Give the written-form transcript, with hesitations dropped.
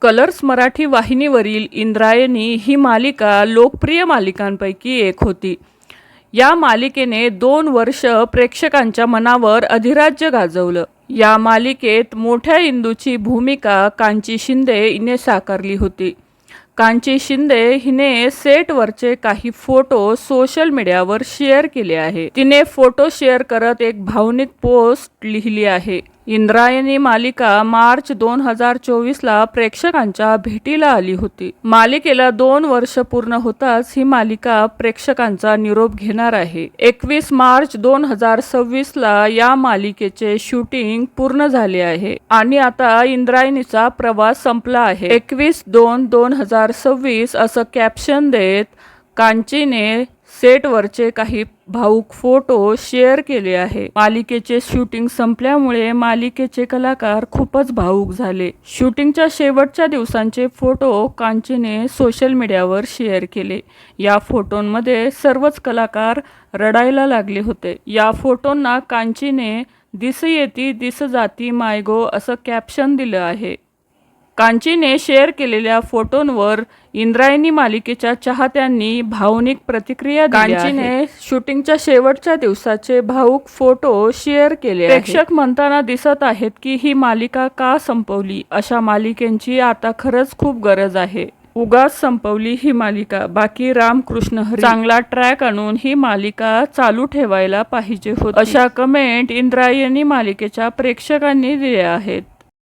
Colours Marathi वाहिनीवरील इंद्रायणी ही मालिका लोकप्रिय मालिकांपैकी एक होती. या मालिकेने 2 वर्ष प्रेक्षकांच्या मनावर अधिराज्य गाजवलं. या मालिकेत मोठ्या इंदूची भूमिका कांची शिंदे हिने साकारली होती. कांची शिंदे हिने सेटवरचे काही फोटो सोशल मीडियावर शेअर केले आहे. तिने फोटो शेअर करत एक भावनिक पोस्ट लिहिली आहे. इंद्रायणी मालिका मार्च 2024ला प्रेक्षकांच्या भेटीला आली होती. मालिकेला 2 वर्ष पूर्ण होताच ही मालिका प्रेक्षकांचा निरोप घेणार आहे. 21 मार्च 2026ला या मालिकेचे शूटिंग पूर्ण झाले आहे आणि आता इंद्रायणीचा प्रवास संपला आहे. 21/2/2026 असं कॅप्शन देत कांचीने सेटवरचे काही भावूक फोटो शेअर केले आहे. मालिकेचे शूटिंग संपल्यामुळे मालिकेचे कलाकार खूपच भावूक झाले. शूटिंगच्या शेवटच्या दिवसांचे फोटो कांचीने सोशल मीडियावर शेअर केले. या फोटोंमध्ये सर्वच कलाकार रडायला लागले होते. या फोटोंना कांचीने दिस येती दिस जाती मायगो असं कॅप्शन दिलं आहे. कांचीने शेअर केलेल्या फोटोंवर इंद्रायणी मालिकेच्या चाहत्यांनी भावनिक प्रतिक्रिया दिल्या. कांचीने शूटिंगच्या शेवटच्या दिवसाचे भावूक फोटो शेअर केले. प्रेक्षक म्हणताना दिसत आहेत की ही मालिका का संपवली. अशा मालिकेची आता खरंच खूप गरज आहे. उगाच संपवली ही मालिका. बाकी रामकृष्ण हरी. चांगला ट्रॅक आणून ही मालिका चालू ठेवायला पाहिजे होती. अशा कमेंट इंद्रायणी मालिकेच्या प्रेक्षकांनी दिल्या आहेत.